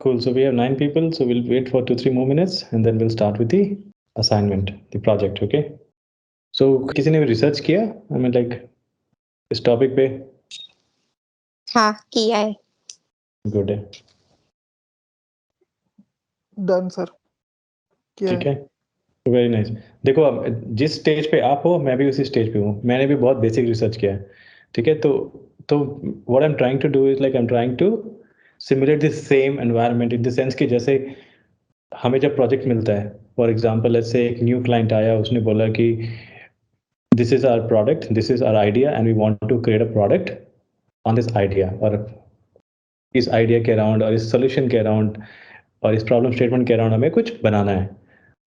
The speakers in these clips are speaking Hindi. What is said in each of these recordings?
Cool. So we have 9 people. So we'll wait for 2-3 more minutes and then we'll start with the assignment, the project. Okay. So किसी ने भी research किया? I mean like इस topic पे? हाँ, किया है। Good है। डन सर, ठीक है। Very nice. देखो अब जिस स्टेज पे आप हो मैं भी उसी स्टेज पे हूँ। मैंने भी बहुत बेसिक रिसर्च किया है। ठीक है। तो what I am trying to do is like I am trying to simulate the same environment in the sense कि जैसे हमें जब प्रोजेक्ट मिलता है, फॉर एग्जांपल लेट्स से एक न्यू क्लाइंट आया, उसने बोला कि this is our product, this is our idea and we want to create a product on this idea, और इस आइडिया के अराउंड और इस सोल्यूशन के अराउंड और इस प्रॉब्लम स्टेटमेंट के अराउंड हमें कुछ बनाना है,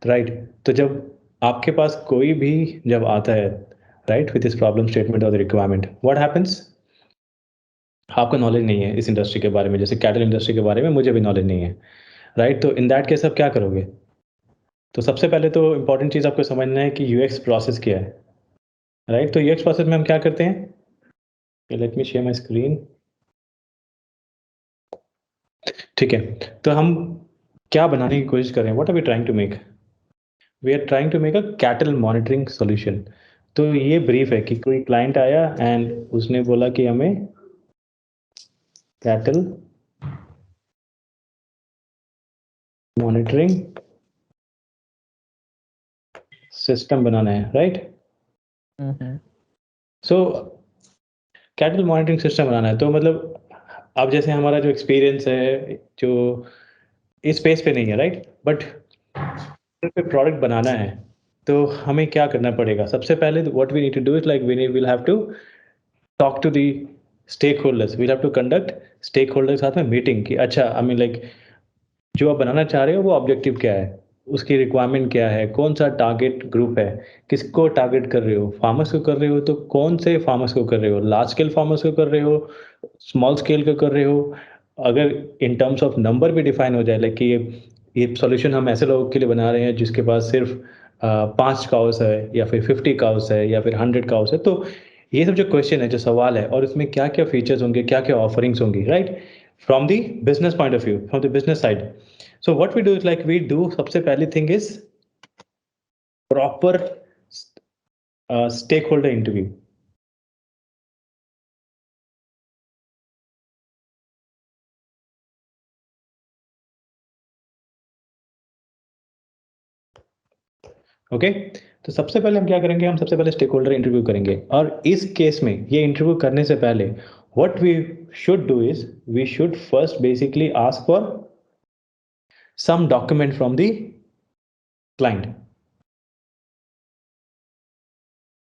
राइट। तो जब आपके पास कोई भी जब आता है, right, with this problem statement और द रिक्वायरमेंट, व्हाट हैपेंस, आपका नॉलेज नहीं है इस इंडस्ट्री के बारे में, जैसे कैटल इंडस्ट्री के बारे में मुझे भी नॉलेज नहीं है, राइट। तो इन दैट केस आप क्या करोगे? तो सबसे पहले तो इंपॉर्टेंट चीज़ आपको समझना है कि यूएक्स प्रोसेस क्या है, राइट। तो यूएक्स प्रोसेस में हम क्या करते हैं? Let me share my screen. ठीक है। तो हम क्या बनाने की कोशिश कर रहे हैं? What are we trying to make? We are trying to make a cattle monitoring solution. तो ये ब्रीफ है कि कोई क्लाइंट आया एंड उसने बोला कि हमें कैटल मॉनिटरिंग सिस्टम बनाना है, राइट। सो कैटल मॉनिटरिंग सिस्टम बनाना है, तो मतलब अब जैसे हमारा जो एक्सपीरियंस है जो इस स्पेस पे नहीं है, राइट, बट पे प्रोडक्ट बनाना है तो हमें क्या करना पड़ेगा? सबसे पहले what we need to do is like we will have to talk to the stakeholders, we'll have to conduct stakeholder के साथ में मीटिंग कि अच्छा आई मीन लाइक जो आप बनाना चाह रहे हो वो ऑब्जेक्टिव क्या है, उसकी रिक्वायरमेंट क्या है, कौन सा टारगेट ग्रुप है, किसको टारगेट कर रहे हो, फार्मर्स को कर रहे हो तो कौन से फार्मर्स को कर रहे हो, लार्ज स्केल फार्मर्स को कर रहे हो, स्मॉल स्केल को कर रहे हो। अगर इन टर्म्स ऑफ नंबर भी डिफाइन हो जाए, लाइक कि ये सॉल्यूशन हम ऐसे लोगों के लिए बना रहे हैं जिसके पास सिर्फ 5 काउस है या फिर 50 काउस है या फिर 100 काउस है, तो ये सब जो क्वेश्चन है, जो सवाल है, और इसमें क्या क्या फीचर्स होंगे, क्या क्या ऑफरिंग्स होंगी, right, from the business point of view, from the business side. So what we do is like we do सबसे पहली thing is proper stakeholder interview. Okay तो सबसे पहले हम क्या करेंगे? हम सबसे पहले स्टेक होल्डर इंटरव्यू करेंगे, और इस केस में ये इंटरव्यू करने से पहले what we should do is we should first basically ask for some document from the client.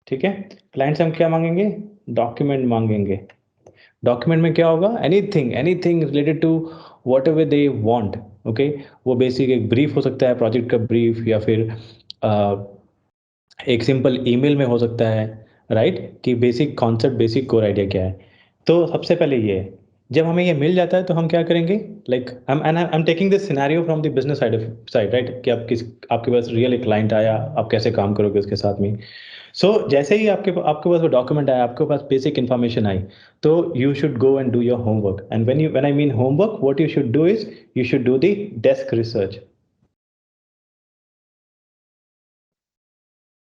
ठीक है, क्लाइंट से हम क्या मांगेंगे? डॉक्यूमेंट मांगेंगे। डॉक्यूमेंट में क्या होगा? Anything related to whatever they want. Okay, वो बेसिक एक ब्रीफ हो सकता है, प्रोजेक्ट का ब्रीफ, या फिर एक सिंपल ईमेल में हो सकता है, राइट, कि basic concept, basic core idea क्या है। तो सबसे पहले ये है, जब हमें ये मिल जाता है तो हम क्या करेंगे? Like I am taking this scenario from the business side, right, कि आपके पास रियल एक क्लाइंट आया, आप कैसे काम करोगे उसके साथ में। जैसे ही आपके आपके पास वो डॉक्यूमेंट आया, आपके पास बेसिक इन्फॉर्मेशन आई, तो you should go and do your homework. And when I mean homework, what you should do is you should do the desk research.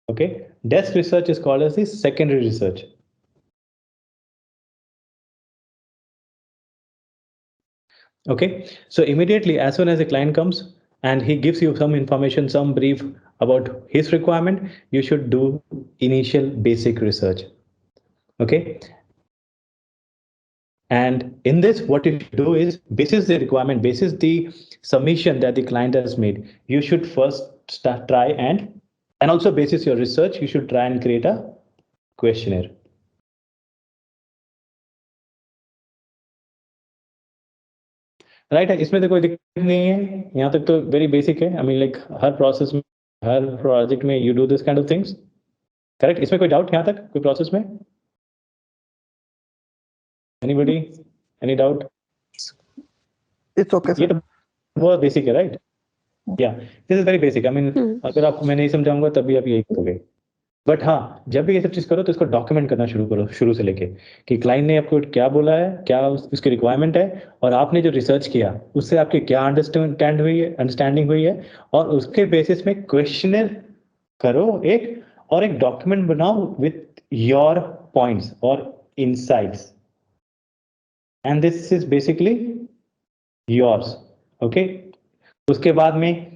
Okay, desk research is called as the secondary research. Okay, so immediately as soon as the client comes and he gives you some information, some brief about his requirement, you should do initial basic research. Okay, and in this what you should do is, basis the requirement, basis the submission that the client has made, you should first try and also basis your research, you should try and create a questionnaire. Right है, इसमें तो कोई दिक्कत नहीं है, यहाँ तक तो वेरी बेसिक है। I mean like her process में, हर प्रोजेक्ट में you do this kind of things, correct. इसमें कोई डाउट यहाँ तक, कोई प्रोसेस में? Anybody, any doubt? It's okay ये सर। तो बहुत बेसिक है, राइट, या this is very basic. I mean अगर आपको मैं नहीं समझाऊंगा तभी आप यही करोगे। बट हाँ, जब भी ये सब चीज़ करो तो इसको डॉक्यूमेंट करना शुरू करो शुरू से लेके, कि क्लाइंट ने आपको क्या बोला है, क्या उसकी रिक्वायरमेंट है, और आपने जो रिसर्च किया उससे आपकी क्या अंडरस्टैंडिंग हुई है, और उसके बेसिस में क्वेश्चनर करो एक, और एक डॉक्यूमेंट बनाओ विथ योर पॉइंट्स और insights, and this is basically yours. Okay, उसके बाद में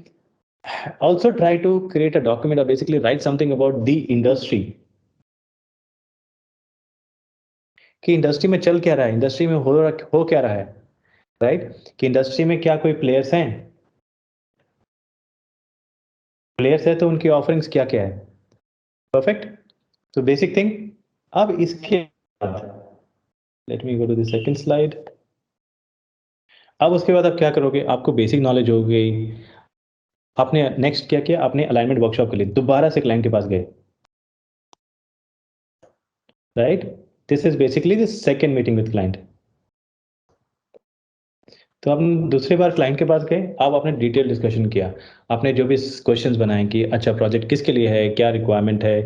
also try to create a document or basically write something about the industry, कि इंडस्ट्री में चल क्या रहा है, इंडस्ट्री में हो क्या रहा है, राइट? कि इंडस्ट्री में क्या कोई प्लेयर्स हैं, प्लेयर्स है तो उनकी ऑफरिंग्स क्या क्या है। परफेक्ट, तो बेसिक थिंग। अब इसके बाद let me go to the second slide. अब उसके बाद आप क्या करोगे, आपको बेसिक नॉलेज हो गई, आपने नेक्स्ट क्या किया, आपने अलाइनमेंट वर्कशॉप के लिए दोबारा से क्लाइंट के पास गए, right? This is basically the second meeting with client. तो हम दूसरी बार क्लाइंट के पास गए, अब आपने डिटेल डिस्कशन किया, आपने जो भी क्वेश्चंस बनाए कि अच्छा प्रोजेक्ट किसके लिए है, क्या रिक्वायरमेंट है,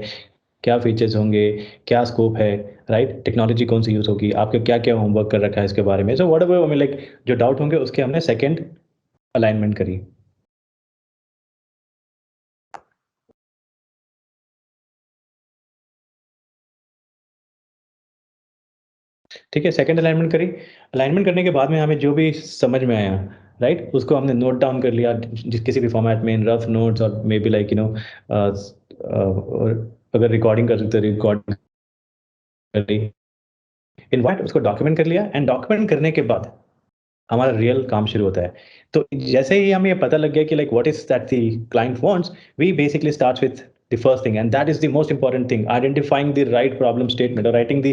क्या फीचर्स होंगे, क्या स्कोप है, राइट? टेक्नोलॉजी कौन सी यूज़ होगी, आपके क्या क्या होमवर्क कर रखा है इसके बारे में। सो व्हाट एवर हमें लाइक जो डाउट होंगे उसके हमने सेकंड अलाइनमेंट करी। ठीक है, सेकंड अलाइनमेंट करी। अलाइनमेंट करने के बाद में हमें जो भी समझ में आया, राइट, उसको हमने नोट डाउन कर लिया जिस किसी भी फॉर्मेट में, इन रफ नोट्स, और मे बी लाइक अगर रिकॉर्डिंग कर सकते रिकॉर्ड कर ली, इनवाइट उसको डॉक्यूमेंट कर लिया, एंड डॉक्यूमेंट करने के बाद हमारा रियल काम शुरू होता है। तो जैसे ही हमें ये पता लग गया कि like what is that the client wants, we basically starts with the first thing, and that is the most important thing, identifying the right problem statement or writing the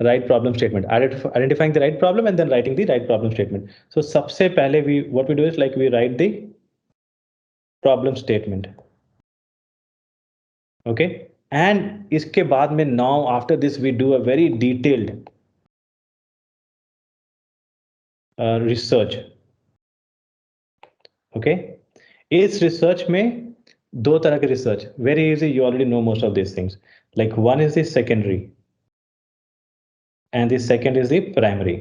right problem statement. Identifying the right problem and then writing the right problem statement. So सबसे पहले what we do is like we write the problem statement. Okay, and इसके बाद में now after this we do a very detailed research. Okay, इस रिसर्च में दो तरह के research, very easy, you already know most of this things, like one is the secondary and the second is the primary,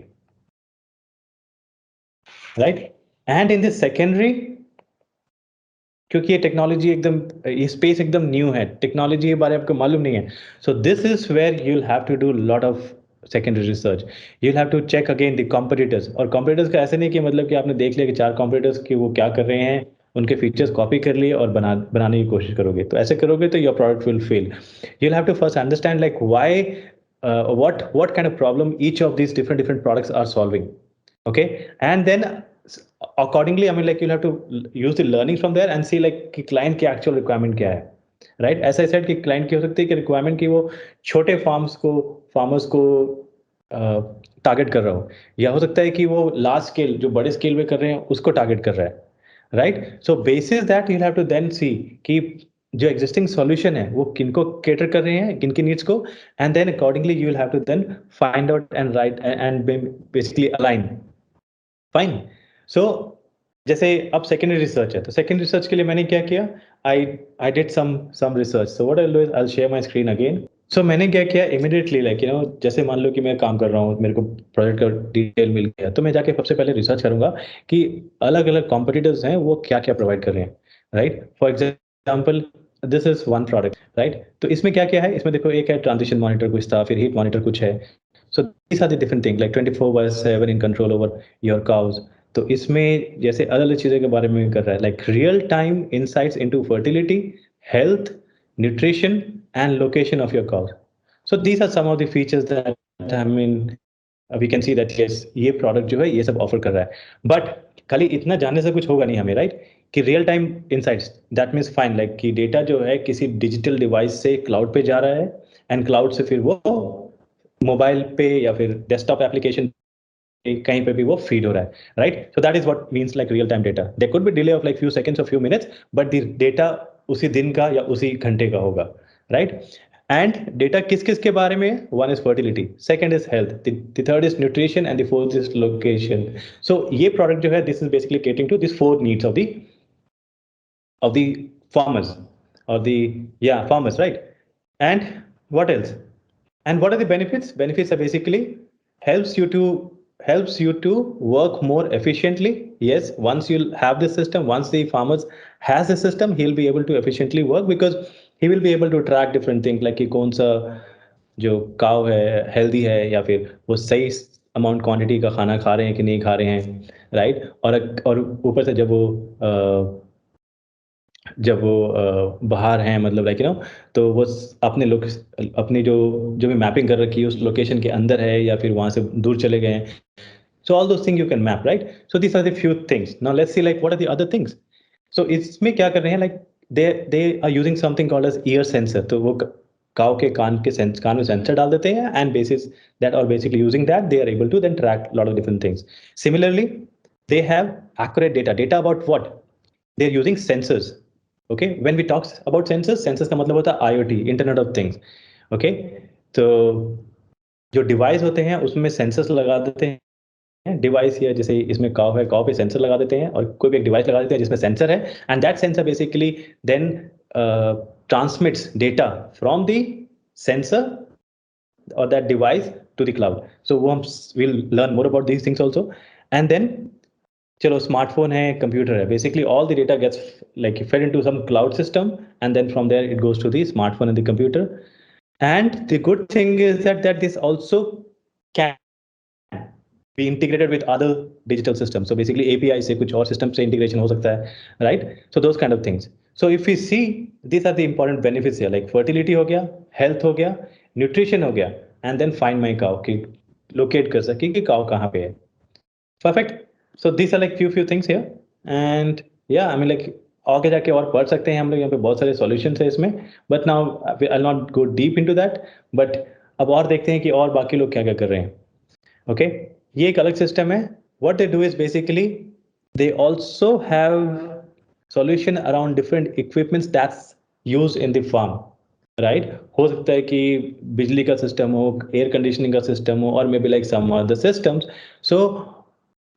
right? And in the secondary, क्योंकि ये टेक्नोलॉजी एकदम, ये स्पेस एकदम न्यू है, टेक्नोलॉजी के बारे में आपको मालूम नहीं है, so this is where you will have to do lot of secondary research. You will have to check again the competitors, और कॉम्पिटिटर्स का ऐसे नहीं कि मतलब कि आपने देख लिया कि 4 कॉम्पिटिटर्स की वो क्या कर रहे हैं, उनके फीचर्स कॉपी कर लिए और बनाने की कोशिश करोगे, तो ऐसे करोगे तो your product will fail. You will have to first understand like why, what kind of problem each of these different products are solving, okay, and then accordingly, I mean, like you'll have to use the learnings from there and see like कि client की actual requirement क्या है, right? ऐसा ही said कि client की हो सकती है कि requirement की वो छोटे farmers को टारगेट कर रहा हो, या हो सकता है कि वो लार्ज स्केल, जो बड़े स्केल पे कर रहे हैं उसको टारगेट कर रहा है, right? So basis that you have to then see कि जो एग्जिस्टिंग सॉल्यूशन है वो किनको केटर कर रहे हैं, किनकी नीड्स को, and then accordingly you will have to then find out and right and basically align. Fine, so जैसे अब सेकेंडरी रिसर्च है, तो सेकेंडरी रिसर्च के लिए मैंने क्या किया, I did some research. So what I do is I share my screen again. So मैंने क्या किया, इमीडिएटली लाइक जैसे मान लो कि मैं काम कर रहा हूँ, मेरे को प्रोजेक्ट का डिटेल मिल गया, तो मैं जाके सबसे पहले रिसर्च करूंगा कि अलग अलग कॉम्पिटिटर्स हैं वो क्या क्या प्रोवाइड कर रहे हैं, right? For example this is one product, right? तो इसमें क्या क्या है, इसमें देखो एक है ट्रांजिशन मॉनिटर कुछ था, फिर हीट मॉनिटर कुछ है। So these are the different thing like 24/7 in control over your cows. तो इसमें जैसे अलग अलग चीज़ों के बारे में कर रहा है, like real time insights into fertility, health, nutrition and location of your cows. So these are some of the features that I mean we can see that yes, ये प्रोडक्ट जो है ये सब ऑफर कर रहा है। बट खाली इतना जानने से कुछ होगा नहीं हमें, राइट? कि real time insights, that means fine like कि डेटा जो है किसी डिजिटल डिवाइस से क्लाउड पे जा रहा है, एंड क्लाउड से फिर वो मोबाइल पे या फिर डेस्कटॉप एप्लीकेशन कहीं पे भी वो फीड हो रहा है, right? So that is what means like real time data. There could be delay of like few seconds और few minutes, but the data उसी दिन का या उसी घंटे का होगा, राइट? एंड डेटा किस किस के बारे में, one is fertility, second is health, the third is nutrition and the fourth is location. So ये प्रोडक्ट जो है this is basically catering to this four needs of the farmers or the, yeah, farmers, right? And what else? And what are the benefits? Benefits are basically helps you to work more efficiently. Yes, once you have the system, once the farmers has the system, he'll be able to efficiently work because he will be able to track different things like कि कौन सा जो काव है हेल्दी है या फिर वो सही अमाउंट क्वांटिटी का खाना खा रहे हैं कि नहीं खा रहे हैं, राइट? और ऊपर से जब वो बाहर हैं मतलब लाइक तो वो अपने लोग अपनी जो जो भी मैपिंग कर रखी है उस लोकेशन के अंदर है या फिर वहां से दूर चले गए हैं. So all those things you can map, right? So these are the few things. Now let's see like what are the other things. So इसमें क्या कर रहे हैं, like they are using something called as ear sensor. तो वो काव के कान में सेंसर डाल देते हैं and basis that or basically using that they are able to then track a lot of different things. Similarly, they have accurate data about what? They're using sensors. Okay, when we talk about sensors का मतलब होता है IoT, Internet of Things. Okay, तो जो डिवाइस होते हैं उसमें सेंसर्स लगा देते हैं. डिवाइस या जैसे इसमें काव पे सेंसर लगा देते हैं और कोई भी एक डिवाइस लगा देते हैं जिसमें सेंसर है and that sensor basically then transmits data from the sensor or that device to the cloud. So we'll learn more about these things also. And then चलो स्मार्टफोन है, कंप्यूटर है, basically all the data gets like fed into some cloud system and then from there it goes to the smartphone and the computer. And the good thing is that this also can be integrated with other digital systems. So basically API से कुछ और system से integration हो सकता है, right? So those kind of things. So if we see, these are the important benefits here, like fertility हो गया, health हो गया, nutrition हो गया, and then find my cow कि locate कर सके कि cow कहाँ पे है. Perfect. So these are like few things here, and yeah, I mean like आगे जाके और पढ़ सकते हैं हम लोग, यहाँ पे बहुत सारे solutions है इसमें, but now I'll not go deep into that, but अब और देखते हैं कि और बाकी लोग क्या क्या कर रहे हैं. Okay, ये एक अलग सिस्टम है. What they do is basically they also have solution around different equipments that's used in the farm, right? हो सकता है कि बिजली का सिस्टम हो, एयर कंडीशनिंग का सिस्टम हो, और may be like some other systems. So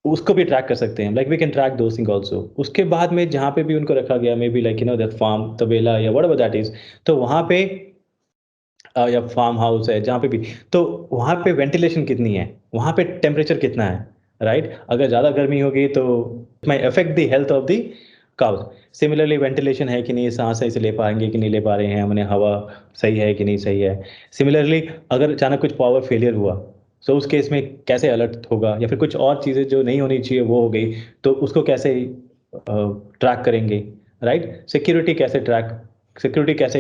उसको भी ट्रैक कर सकते हैं, like we can track those thing also. उसके बाद में जहाँ पे भी उनको रखा गया, may be like that farm तबेला या व्हाटएवर दैट इज, तो वहाँ पे या फार्म हाउस है जहाँ पे भी, तो वहाँ पे वेंटिलेशन कितनी है, वहाँ पे टेम्परेचर कितना है, राइट? अगर ज़्यादा गर्मी होगी तो it may affect the health of the cows. Similarly ventilation है कि नहीं, सांस सही से ले पाएंगे कि नहीं ले पा रहे हैं, हमने हवा सही है कि नहीं सही है. सिमिलरली अगर अचानक कुछ पावर फेलियर हुआ, सो उस केस में कैसे अलर्ट होगा, या फिर कुछ और चीज़ें जो नहीं होनी चाहिए वो हो गई, तो उसको कैसे ट्रैक करेंगे, राइट? सिक्योरिटी कैसे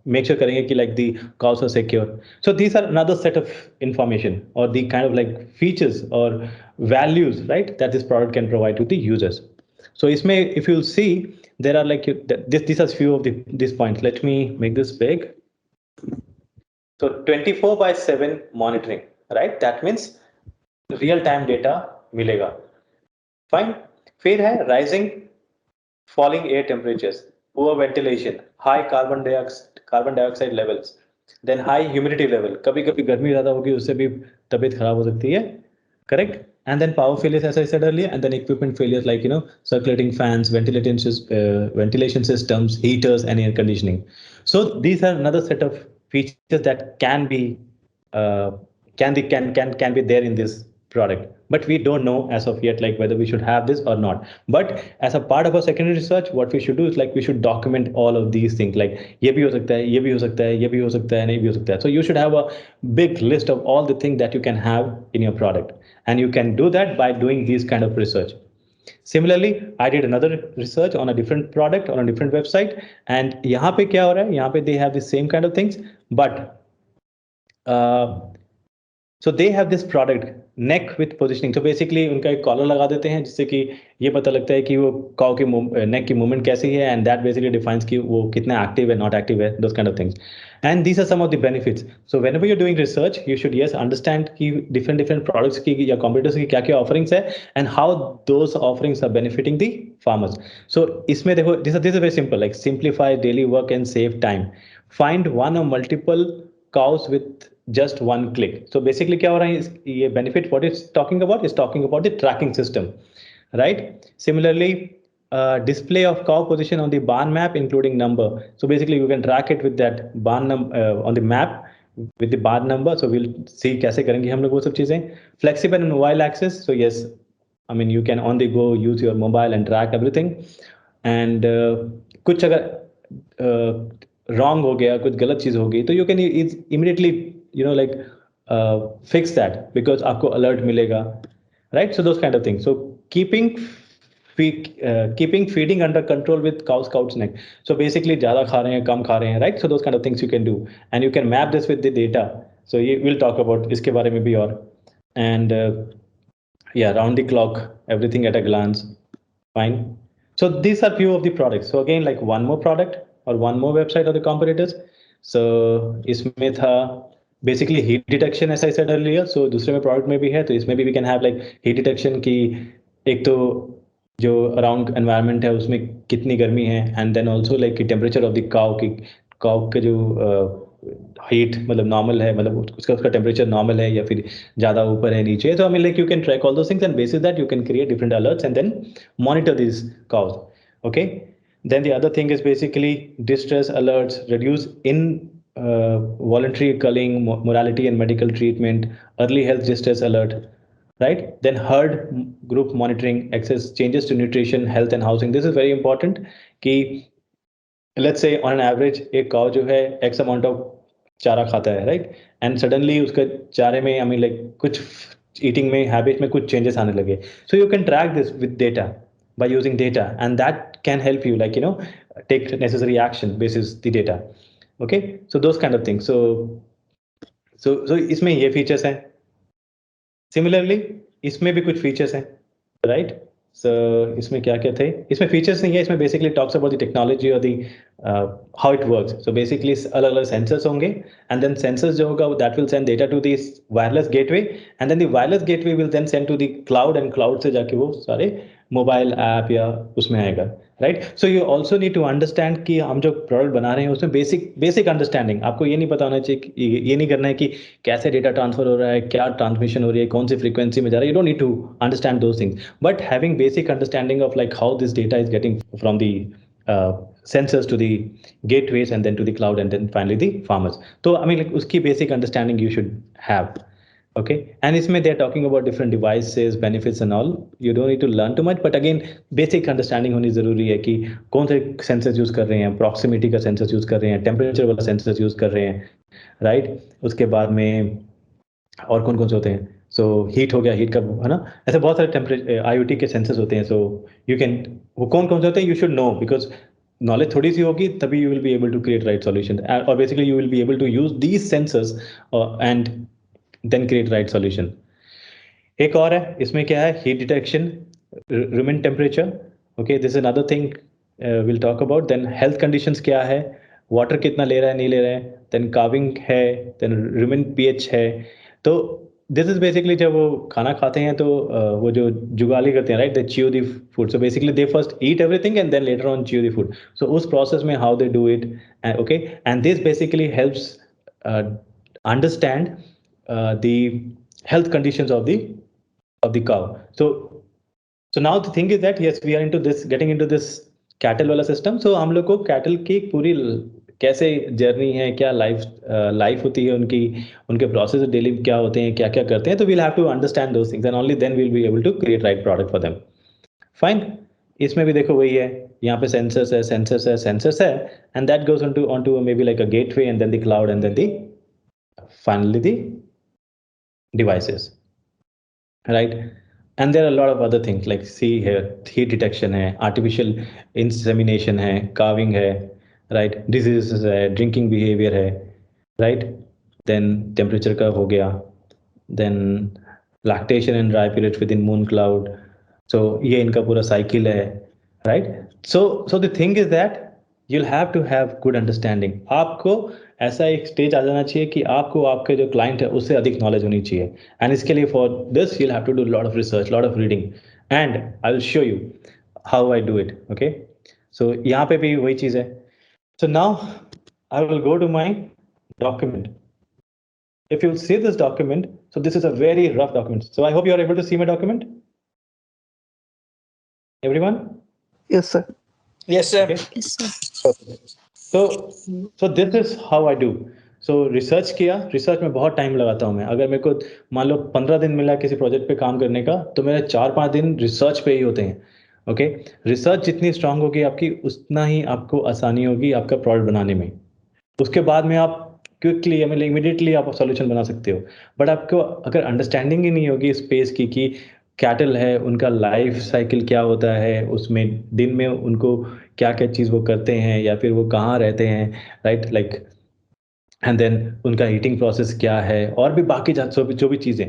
मेक श्योर करेंगे कि like the cows are secure. So these are another set of information or the kind of like features or values, right, that this product can provide to the users. So isme, if you'll see, there are like these are few of these points. Let me make this big. So 24/7 monitoring, right? That means real time data मिलेगा. Fine. फिर है rising falling air temperatures, poor ventilation, high carbon dioxide levels, then high humidity level. कभी कभी गर्मी ज़्यादा होगी, उससे भी तबीयत खराब हो सकती है, correct? And then power failures, as I said earlier, and then equipment failures like circulating fans, ventilation systems, heaters, and air conditioning. So these are another set of features that can be can be there in this product, but we don't know as of yet like whether we should have this or not. But as a part of our secondary research, what we should do is like we should document all of these things, like ये भी हो सकता है, ये भी हो सकता है, ये भी हो सकता है, नहीं भी हो सकता है. So you should have a big list of all the things that you can have in your product, and you can do that by doing these kind of research. Similarly, I did another research on a different product on a different website, and यहाँ पे क्या हो रहा है, यहाँ पे they have the same kind of things, but so they have this product neck with positioning. So basically उनका एक कॉलर लगा देते हैं जिससे कि ये पता लगता है कि वो काउ की नेक की मूवमेंट कैसी है, and that basically defines कि वो कितना active है, not active है, those kind of things. And these are some of the benefits. So whenever you're doing research, you should yes understand कि different products की या competitors की क्या क्या offerings है and how those offerings are benefiting the farmers. So इसमें देखो, this is very simple, like simplify daily work and save time. Find one or multiple cows with just one click. So basically क्या हो रहा है, ये benefit what it's talking about is talking about the tracking system, right? Similarly, display of cow position on the barn map, including number. So basically, you can track it with that barn on the map with the barn number. So we'll see कैसे करेंगे हम लोग वो सब चीजें. Flexible and mobile access. So yes, I mean you can on the go use your mobile and track everything. And कुछ अगर wrong हो गया, कुछ गलत चीज हो गई, तो you can immediately like fix that because आपको alert मिलेगा, right? So those kind of things. So keeping feeding under control with cow scouts neck. So basically ज़्यादा खा रहे हैं, कम खा रहे हैं, right? So those kind of things you can do, and you can map this with the data. So we'll talk about इसके बारे में भी और, and yeah, round the clock, everything at a glance, fine. So these are few of the products. So again, like one more product or one more website of the competitors. So इसमें था basically heat detection, as I said earlier. So दूसरे में product में भी है, तो इसमें भी we can have like heat detection की एक तो जो अराउंड एनवायरनमेंट है उसमें कितनी गर्मी है, एंड देन ऑल्सो लाइक की टेम्परेचर ऑफ द काउ की काउ के जो हीट मतलब नॉर्मल है, मतलब उसका टेम्परेचर नॉर्मल है या फिर ज़्यादा ऊपर है नीचे. So I mean like you can track all those things and basis that you can create different alerts and then monitor this cows. Okay, then the other thing is basically distress alerts, reduce in voluntary culling, mortality and medical treatment, early health distress alert, right? Then herd group monitoring, access changes to nutrition, health and housing. This is very important कि let's say on an average एक cow जो है x amount of चारा खाता है, right? And suddenly उसका चारे में I mean like कुछ eating में habit में कुछ changes आने लगे. So you can track this with data by using data, and that can help you like take necessary action basis the data. Okay, so those kind of things. So इसमें ये features हैं. Similarly, इसमें भी कुछ features हैं, right? So इसमें क्या क्या थे? इसमें features नहीं है, इसमें basically talks about the technology or the how it works. So basically अलग अलग sensors होंगे, and then sensors जो होगा that will send data to this wireless gateway, and then the wireless gateway will then send to the cloud, and cloud से जाके वो सारे मोबाइल ऐप या उसमें आएगा, right? So you also need to understand कि हम जो प्रोडक्ट बना रहे हैं उसमें बेसिक अंडरस्टैंडिंग आपको ये नहीं पता होना चाहिए, ये नहीं करना है कि कैसे डेटा ट्रांसफर हो रहा है, क्या ट्रांसमिशन हो रही है, कौन सी फ्रीक्वेंसी में जा रहा है. You don't need to understand those things, but having basic understanding of like how this data is getting from the sensors to the gateways and then to the cloud and then finally the farmers. So I mean like uski basic understanding you should have. Okay, and इसमें they are talking about different devices, benefits and all. You don't need to learn too much, but again basic understanding होनी जरूरी है कि कौन से sensors यूज कर रहे हैं, proximity का sensors यूज कर रहे हैं, temperature वाला sensors यूज कर रहे हैं, right? उसके बाद में और कौन कौन से होते हैं? So heat हो गया, heat का है ना, ऐसे बहुत सारे टेम्परेचर IoT के sensors होते हैं. So you can वो कौन कौन से होते हैं you should know, because knowledge थोड़ी सी होगी तभी you will be able to create right solution, और basically you will be able to use these sensors and then create right solution. एक और है इसमें, क्या है? Heat detection, rumen temperature. Okay, this is another thing will talk about. Then health conditions क्या है, वाटर कितना ले रहा है, नहीं ले रहा है. देन कार्विंग है, देन रूमेन पीएच है. तो दिस इज बेसिकली जब वो खाना खाते हैं तो वो जो जुगाली करते हैं, right? They chew the food. So basically they first eat everything and then later on chew the food. So उस प्रोसेस में how they do it, okay, and this basically helps understand the health conditions of the cow. So now the thing is that yes, we are getting into this cattle वाला system. So हम लोग को cattle की पूरी कैसे जर्नी है, क्या लाइफ होती है उनकी, उनके प्रोसेस डेली क्या होते हैं, क्या क्या करते हैं. तो we'll have to understand those things and only then we'll be able to create right product for them. Fine. इसमें भी देखो वही है, यहाँ पे sensors है and that goes onto maybe like a gateway and then the cloud and then finally the devices, right? And there are a lot of other things like see here, heat detection hai, artificial insemination hai, calving hai, right? Diseases hai, drinking behavior hai, right? Then temperature का हो गया, then lactation and dry periods within moon cloud. So ये इनका पूरा cycle है, right? So the thing is that you'll have to have good understanding. आपको ऐसा एक स्टेज आ जाना चाहिए कि आपको आपके जो क्लाइंट है उससे अधिक नॉलेज होनी चाहिए. एंड इसके लिए for this you'll have to do lot of research, lot of reading, and I will show you how I do it. Okay, so यहाँ पे भी वही चीज है. So now I will go to my document. If you see this document, so this is a very rough document. So I hope you are able to see my document. Everyone? Yes, sir. Yes, sir. Okay. Yes, sir. So this is how I do. So research किया, रिसर्च में बहुत टाइम लगाता हूँ मैं. अगर मेरे को मान लो 15 दिन मिला किसी प्रोजेक्ट पे काम करने का, तो मेरे 4-5 दिन रिसर्च पे ही होते हैं. ओके. रिसर्च जितनी स्ट्रांग होगी आपकी, उतना ही आपको आसानी होगी आपका प्रोडक्ट बनाने में. उसके बाद में आप क्विकली मतलब इमीडिएटली आप सोल्यूशन बना सकते हो. बट आपको अगर अंडरस्टैंडिंग ही नहीं होगी स्पेस की कि कैटल है, उनका लाइफ साइकिल क्या होता है, उसमें दिन में उनको क्या-क्या चीज़ वो करते हैं या फिर वो कहाँ रहते हैं, राइट? लाइक एंड देन उनका ईटिंग प्रोसेस क्या है और भी बाकी जो भी चीज़ें,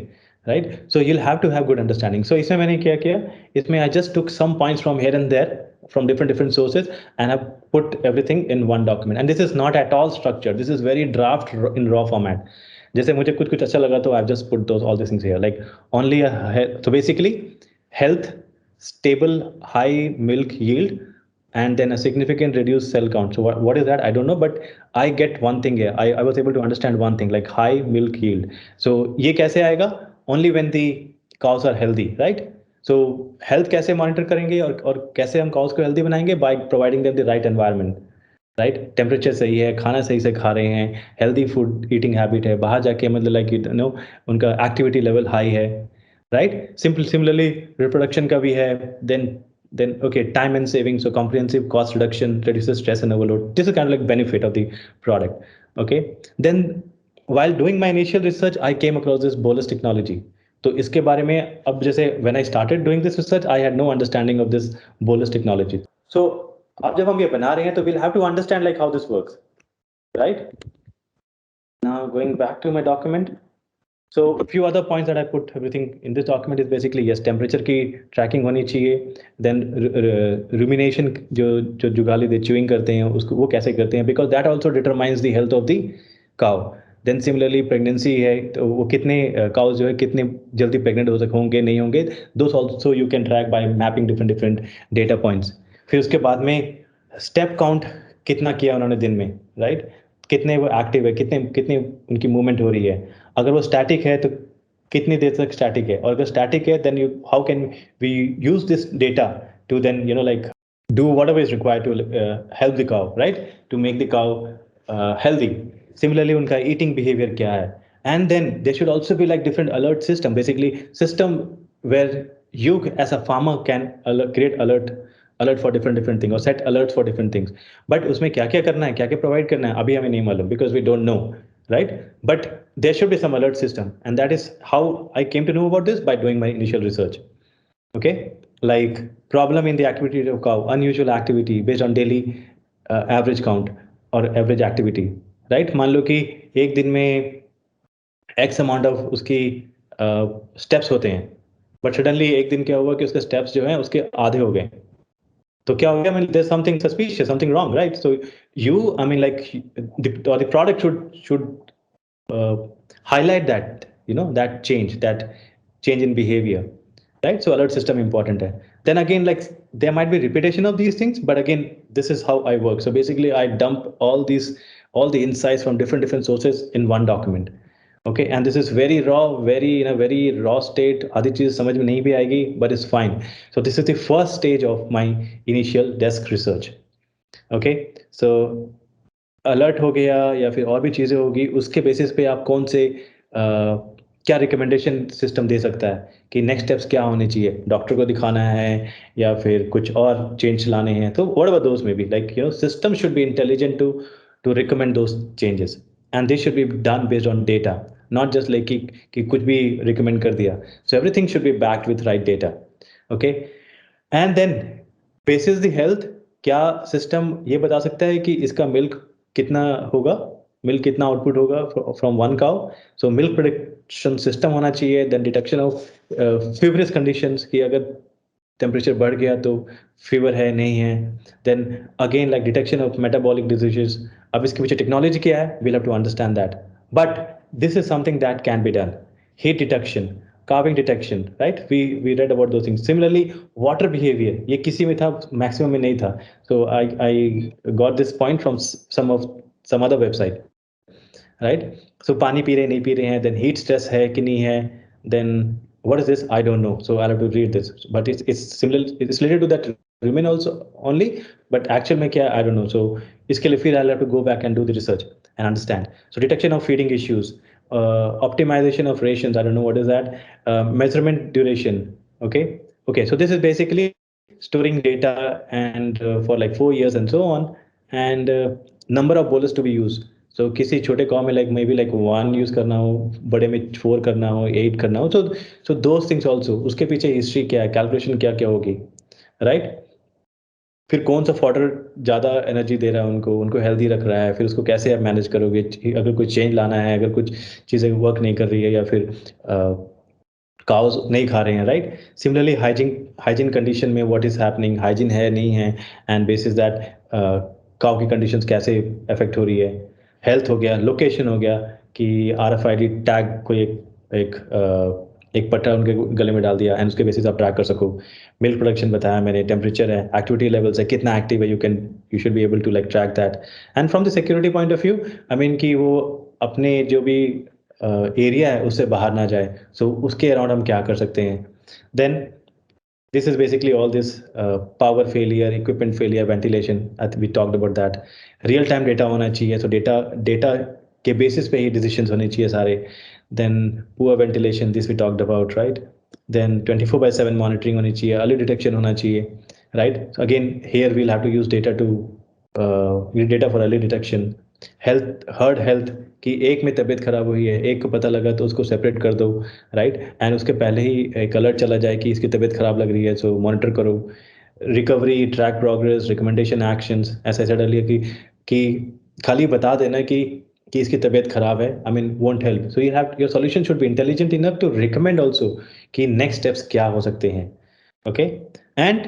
right? So you'll have to have good understanding. So इसमें मैंने क्या किया, इसमें I just took some points from here and there from different sources and I put everything in one document. And this is not at all structured. This is very draft in raw format. जैसे मुझे कुछ अच्छा लगा तो I've just put those all these things here. Like only so basically health, stable, high milk yield, and then a significant reduced cell count. So what is that? I don't know, but I get one thing here. I was able to understand one thing, like high milk yield. So ये कैसे आएगा? Only when the cows are healthy, right? So health कैसे monitor करेंगे और कैसे हम cows को healthy बनाएंगे? By providing them the right environment, right? Temperature सही है, खाना सही से खा रहे हैं, हेल्दी फूड ईटिंग हैबिट है, बाहर जाके मतलब लाइक यू नो उनका एक्टिविटी लेवल हाई है, राइट? सिमिलरली रिप्रोडक्शन का भी है. Then okay, time and saving, so comprehensive cost reduction reduces stress and overload. This is kind of like benefit of the product. Okay. Then while doing my initial research, I came across this bolus technology. तो इसके बारे में अब जैसे when I started doing this research, I had no understanding of this bolus technology. So अब जब हम ये बना रहे हैं तो we'll have to understand like how this works, right? Now going back to my document. So a few other points that I put everything in this document is basically yes, temperature की tracking होनी चाहिए. Then rumination जो जुगाली दे chewing करते हैं उसको वो कैसे करते हैं, because that also determines the health of the cow. Then similarly pregnancy है तो वो कितने cows जो है कितने जल्दी pregnant होंगे नहीं होंगे, those also you can track by mapping different data points. फिर उसके बाद में step count कितना किया उन्होंने दिन में, right? कितने वो एक्टिव है, कितनी उनकी मूवमेंट हो रही है. अगर वो स्टैटिक है तो कितनी देर तक स्टैटिक है, और अगर स्टैटिक है then how can we use this data to then like do whatever is required to help the cow, right? To make the cow healthy. Similarly उनका ईटिंग बिहेवियर क्या है, and then they should also be like different alert system, basically system where you as a farmer can create alert for different things or set alerts for different things. But उसमें क्या क्या करना है, क्या क्या प्रोवाइड करना है, अभी हमें नहीं मालूम, because we don't know, right? But there should be some alert system, and that is how I came to know about this, by doing my initial research. Okay, like problem in the activity of cow, unusual activity based on daily average count or average activity, right? मान लो कि एक दिन में x amount of उसकी steps होते हैं, बट सडनली एक दिन क्या हुआ कि उसके स्टेप्स जो हैं उसके आधे हो गए. तो क्या हो गया, I mean there's something suspicious, something wrong, right? So you, I mean like the product should highlight that, that change in behavior, right? So alert system important hai. Then again, like there might be repetition of these things, but again this is how I work. So basically I dump all the insights from different sources in one document. Okay, and this is very raw, very in a very raw state. आधी चीज समझ में नहीं भी आएगी, but it's fine. So this is the first stage of my initial desk research. Okay, so alert हो गया या फिर और भी चीज़ें होगी, उसके बेसिस पे आप कौन से क्या रिकमेंडेशन सिस्टम दे सकता है कि नेक्स्ट स्टेप्स क्या होने चाहिए, डॉक्टर को दिखाना है या फिर कुछ और चेंज लाने हैं. So whatever those may B, like system should be intelligent to recommend those changes, and this should be done based on data, not just like कि कुछ भी रिकमेंड कर दिया. So everything should be backed with right data. Okay, and then basis the health, क्या सिस्टम ये बता सकता है कि इसका मिल्क कितना होगा, मिल्क कितना आउटपुट होगा from one cow. So milk production system होना चाहिए. देन डिटेक्शन ऑफ फीवरस कंडीशंस, कि अगर टेम्परेचर बढ़ गया तो फीवर है नहीं है. Then again like detection of metabolic diseases. अब इसके पीछे टेक्नोलॉजी क्या है, we'll have to understand that, but this is something that can be done. Heat detection, carving detection, right? We read about those things. Similarly, water behavior, ये किसी में था, मैक्सिमम में नहीं था. So I got this point from some other website, right? So पानी पी रहे नहीं पी रहे हैं, then heat stress है कि नहीं है, then what is this? I don't know. So I'll have to read this, but it's similar. It's related to that remain also only, but actual में क्या I don't know. So इसके लिए फिर I'll have to go back and do the research and understand. So detection of feeding issues, optimization of rations. I don't know what is that. Measurement duration. Okay. So this is basically storing data and for like 4 years and so on, and number of bowlers to be used. So किसी छोटे गांव में like maybe like 1 यूज करना हो, बड़े में 4 करना हो, 8 करना हो. So those things also. उसके पीछे हिस्ट्री क्या है, कैलकुलेशन क्या क्या होगी, राइट? फिर कौन सा फॉडर ज़्यादा एनर्जी दे रहा है उनको हेल्दी रख रहा है, फिर उसको कैसे आप मैनेज करोगे, अगर कुछ चेंज लाना है, अगर कुछ चीज़ें वर्क नहीं कर रही है या फिर काउज नहीं खा रहे हैं, राइट? सिमिलरली हाइजीन कंडीशन में व्हाट इज हैपनिंग, हाइजीन है नहीं है, एंड बेसिस दैट काउ की कंडीशंस कैसे अफेक्ट हो रही है. हेल्थ हो गया, लोकेशन हो गया कि RFID टैग को एक पट्टा उनके गले में डाल दिया एंड उसके बेसिस आप ट्रैक कर सको. मिल्क प्रोडक्शन बताया मैंने, टेम्परेचर है, एक्टिविटी लेवल्स है, कितना एक्टिव है, you should be able to like track that. And from the security point of view, I mean कि वो अपने जो भी एरिया है उससे बाहर ना जाए. सो उसके अराउंड हम क्या कर सकते हैं. Then this is basically all this power failure, equipment failure, ventilation. I think we talked about that. Real time data होना चाहिए, so data के basis पे ही decisions होने चाहिए सारे. Then poor ventilation, this we talked about, right? Then 24/7 monitoring होनी चाहिए, early detection होना चाहिए, right? So again, here we'll have to use data for early detection. Heard health कि एक में तबीयत खराब हुई है, एक को पता लगा तो उसको सेपरेट कर दो, राइट? एंड उसके पहले ही एक अलर्ट चला जाए कि इसकी तबीयत खराब लग रही है, सो मॉनिटर करो. Recovery, track progress, recommendation actions. ऐसा डालिए कि खाली बता देना कि इसकी तबीयत खराब है, I mean won't help. So you have, your solution should be intelligent enough to recommend also कि नेक्स्ट स्टेप्स क्या हो सकते हैं. Okay. And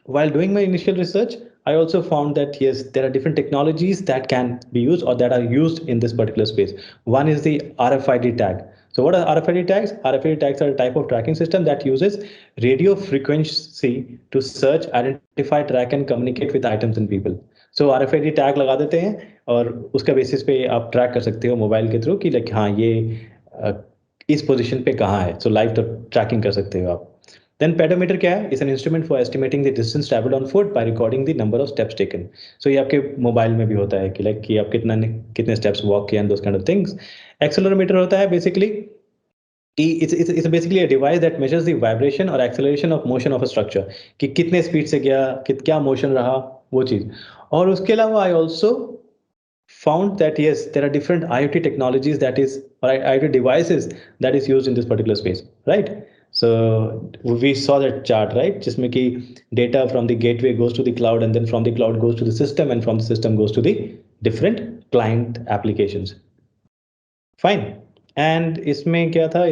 while doing my initial research, I also found that yes, there are different technologies that can be used or that are used in this particular space. One is the RFID tag. So what are RFID tags? RFID tags are a type of tracking system that uses radio frequency to search, identify, track and communicate with items and people. So RFID tag लगा देते हैं और उसका बेसिस पे आप ट्रैक कर सकते हो मोबाइल के थ्रू कि लाइक हाँ ये इस पोजीशन पे कहाँ है. सो लाइव ट्रैकिंग कर सकते हो आप. Then pedometer क्या है? Is an instrument for estimating the distance traveled on foot by recording the number of steps taken. So ये आपके मोबाइल में भी होता है कि लाइक कि आप कितने steps walk किए and those kind of things. Accelerometer होता है basically it's basically a device that measures the vibration or acceleration of motion of a structure. कि कितने स्पीड से गया, क्या मोशन रहा, वो चीज. और उसके अलावा I also found that yes, there are different IoT technologies or IoT devices that is used in this particular space, right? So we saw that chart, right? जिसमें कि data from the gateway goes to the cloud and then from the cloud goes to the system and from the system goes to the different client applications. Fine. And इसमें क्या था?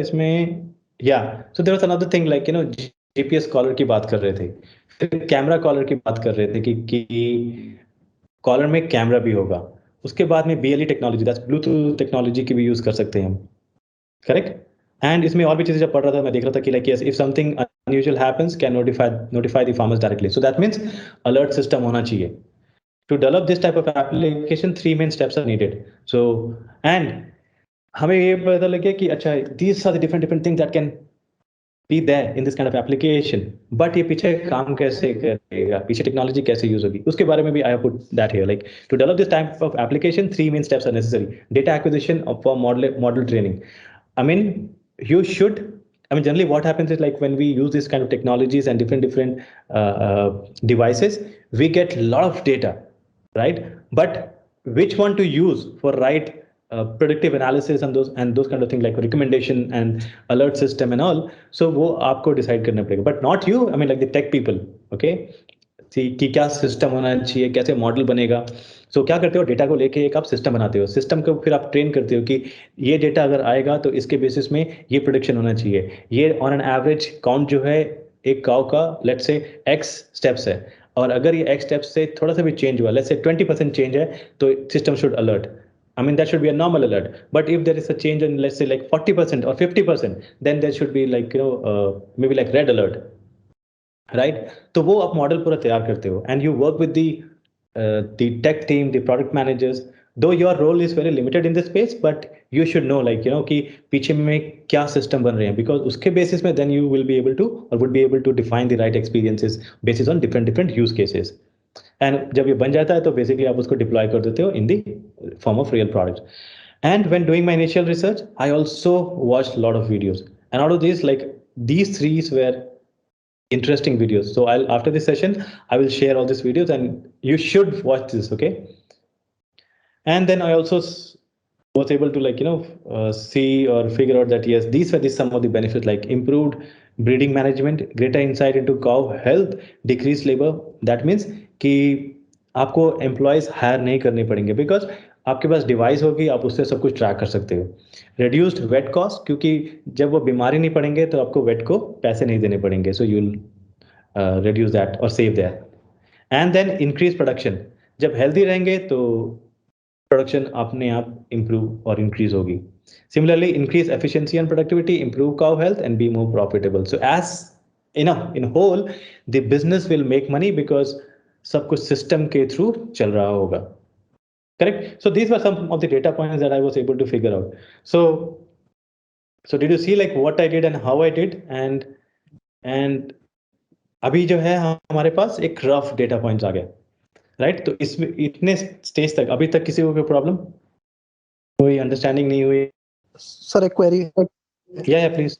So there was another thing like GPS caller की बात कर रहे थे, फिर कैमरा कॉलर की बात कर रहे थे कि कॉलर में कैमरा भी होगा. उसके बाद में BLE technology, that's Bluetooth technology की भी यूज कर सकते हैं हम, करेक्ट? एंड इसमें और भी चीजें जब पढ़ रहा था मैं देख रहा था कि like yes, if something unusual happens can notify the farmers directly. So that means alert system होना चाहिए. To develop this type of application 3 main steps are needed. So and हमें ये पता लगे कि अच्छा these are the different things that can be there in this kind of application, but ये पीछे काम कैसे करेगा, पीछे टेक्नोलॉजी कैसे यूज होगी, उसके बारे में भी I have put that here. Like to develop this type of application, 3 main steps are necessary. Data acquisition for model training. I mean generally what happens is like when we use this kind of technologies and different devices, we get a lot of data, right? But which one to use for right predictive analysis and those kind of things like recommendation and alert system and all. So वो आपको decide करना पड़ेगा, but not you. I mean like the tech people, okay? कि क्या सिस्टम होना चाहिए, कैसे मॉडल बनेगा. सो क्या करते हो, डेटा को लेके एक आप सिस्टम बनाते हो, सिस्टम को फिर आप ट्रेन करते हो कि ये डेटा अगर आएगा तो इसके बेसिस में ये प्रोडिक्शन होना चाहिए. ये ऑन एन एवरेज काउंट जो है एक काउ का लेट्स से x स्टेप्स है, और अगर ये x स्टेप्स से थोड़ा सा भी चेंज हुआ, लेट्स से 20% चेंज है, तो system should alert. I mean, that should be a normal alert. But if there is a change in, let's say, like 40% or 50%, then there should be like, maybe like red alert, right? तो वो आप मॉडल पूरा तैयार करते हो, and you work with the tech team, the product managers, though your role is very limited in this space, but you should know like कि पीछे में क्या सिस्टम बन रहे हैं, बिकॉज उसके बेसिस में then you will be able to और would be able to define the right experiences basis on different different use cases. And जब ये बन जाता है तो बेसिकली आप उसको डिप्लॉय कर देते हो in the form of real product. And when doing my initial research, I also watched a lot of videos. And out of these, like these three were interesting videos. So I'll after this session, I will share all these videos and you should watch this, okay? And then I also was able to see or figure out that yes, these were some of the benefits like improved breeding management, greater insight into cow health, decreased labor. That means कि आपको एम्प्लॉयज हायर नहीं करने पड़ेंगे बिकॉज आपके पास डिवाइस होगी, आप उससे सब कुछ ट्रैक कर सकते हो। रिड्यूस्ड वेट कॉस्ट, क्योंकि जब वो बीमारी नहीं पड़ेंगे तो आपको वेट को पैसे नहीं देने पड़ेंगे, so you will reduce that और save that. And then increase production, जब हेल्दी रहेंगे तो प्रोडक्शन अपने आप इंप्रूव और इंक्रीज होगी। Similarly increase efficiency and productivity, improve cow health and be more profitable. So as in whole the business will make money because सब कुछ सिस्टम के थ्रू चल रहा होगा। Correct? So these were some of the data points that I was able to figure out. So did you see like what I did and how I did? And अभी जो है हमारे पास एक रफ डेटा पॉइंट्स आ गया, राइट? तो इसमें इतने स्टेज तक अभी तक किसी को कोई प्रॉब्लम, कोई अंडरस्टैंडिंग नहीं हुई? सर एक क्वेरी। या प्लीज।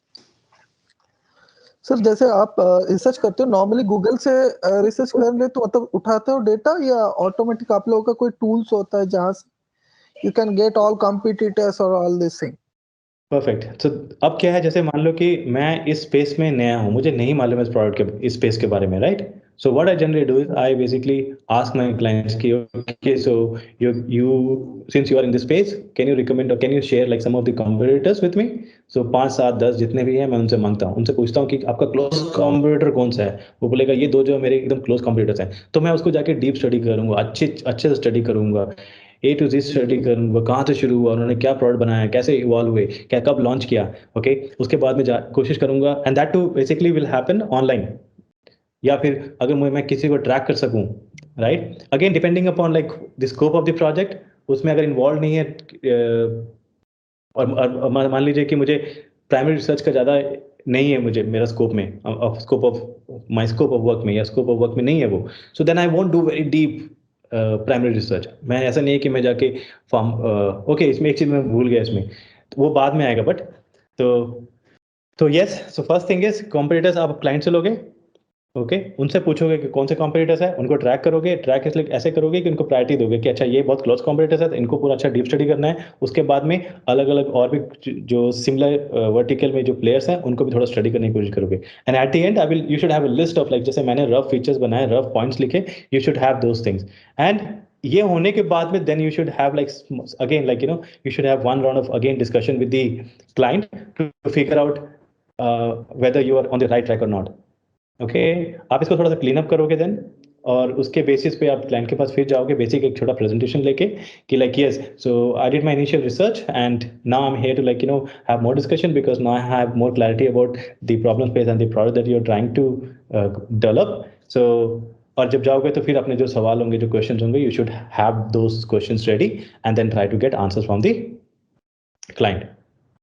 सर जैसे आप रिसर्च करते हो नॉर्मली गूगल से रिसर्च कर ले तो मतलब उठाते हो डेटा या ऑटोमेटिक आप लोगों का कोई टूल्स होता है जहां you can get all competitors और ऑल दिस थिंग? परफेक्ट। तो अब क्या है, जैसे मान लो कि मैं इस स्पेस में नया हूँ, मुझे नहीं मालूम है इस प्रोडक्ट के, इस स्पेस के बारे में, right? So what I generally do is I basically ask my clients कि okay so you since you are in this space, can you recommend or can you share like some of the competitors with me? So 5 7 10 जितने भी हैं मैं उनसे मांगता हूँ, उनसे पूछता हूँ कि आपका क्लोज कॉम्पिटिटर कौन सा है। वो बोलेगा ये दो जो मेरे एकदम क्लोज कॉम्पिटिटर्स हैं। तो मैं उसको जाके डीप स्टडी करूंगा, अच्छे से स्टडी करूंगा, ए टू जी स्टडी करूंगा, कहाँ से शुरू हुआ, उन्होंने क्या प्रोडक्ट बनाया, कैसे इवॉल्व हुए, क्या कब लॉन्च किया, ओके? उसके बाद में कोशिश करूंगा, and that too basically will happen online, या फिर अगर मैं किसी को ट्रैक कर सकूं, right? Again depending upon like the scope of the project, उसमें अगर इन्वॉल्व नहीं है और मान लीजिए कि मुझे प्राइमरी रिसर्च का ज़्यादा नहीं है, मुझे मेरा स्कोप में scope of my scope of work में या स्कोप ऑफ वर्क में नहीं है वो, so then I won't do very deep primary research. मैं ऐसा नहीं है कि मैं जाके फॉर्म ओके इसमें एक चीज़ मैं भूल गया इसमें, तो वो बाद में आएगा, बट तो yes, so first thing is competitors आप क्लाइंट से लोगे, ओके? उनसे पूछोगे कि कौन से कॉम्पिटिटर्स है, उनको ट्रैक करोगे, ट्रैक इसलिए ऐसे करोगे कि उनको प्रायोरिटी दोगे कि अच्छा ये बहुत क्लोज कॉम्पिटिटर्स है तो इनको पूरा अच्छा डीप स्टडी करना है। उसके बाद में अलग अलग और भी जो सिमिलर वर्टिकल में जो प्लेयर्स हैं उनको भी थोड़ा स्टडी करने की कोशिश करोगे। And at the end you should have a list of like, जैसे मैंने रफ फीचर्स बनाए, रफ पॉइंट्स लिखे, you should have those things. And ये होने के बाद में then you should have like again like you should have one round of again discussion with the client to figure out whether you are on the right track or not, okay? आप इसको थोड़ा सा क्लीन अप करोगे देन, और उसके बेसिस पे आप क्लाइंट के पास फिर जाओगे बेसिक एक छोटा प्रेजेंटेशन लेके कि like yes, so I did my initial research and now I am here to like have more discussion because now I have more clarity about the problem space and the product that you are trying to develop. So और जब जाओगे तो फिर अपने जो सवाल होंगे, जो क्वेश्चन होंगे, you should have those questions ready and then try to get answers from the client.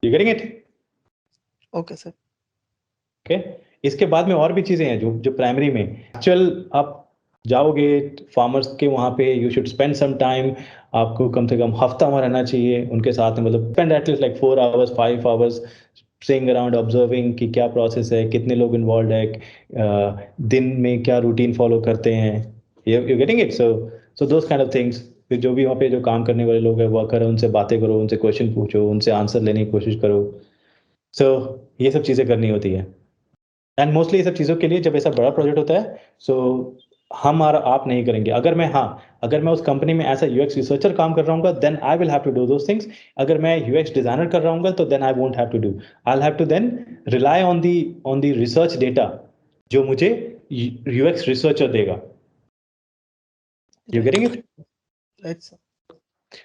You getting it? Okay sir. Okay, इसके बाद में और भी चीजें हैं जो प्राइमरी में एक्चुअल आप जाओगे फार्मर्स के वहाँ पे, you should spend some time, आपको कम से कम हफ्ता वहाँ रहना चाहिए उनके साथ में, मतलब spend at least like 4 hours 5 hours saying around, observing कि क्या प्रोसेस है, कितने लोग इन्वॉल्व है, दिन में क्या रूटीन फॉलो करते हैं, you getting it? So those kind of things. फिर जो भी वहाँ पे जो काम करने वाले लोग हैं वर्कर है, उनसे बातें करो, उनसे क्वेश्चन पूछो, उनसे आंसर लेने की कोशिश करो। सो ये सब चीज़ें करनी होती है। एंड मोस्टली ये सब चीज़ों के लिए जब ऐसा बड़ा प्रोजेक्ट होता है, सो हम और आप नहीं करेंगे। अगर मैं उस कंपनी में एज अ यूएक्स रिसर्चर काम कर रहा हूँ then I will have to do those things. अगर मैं यूएक्स डिजाइनर कर रहा हूँ तो then I won't have to do, I will have to then rely on the research data जो मुझे यूएक्स रिसर्चर देगा। You getting it? Right sir.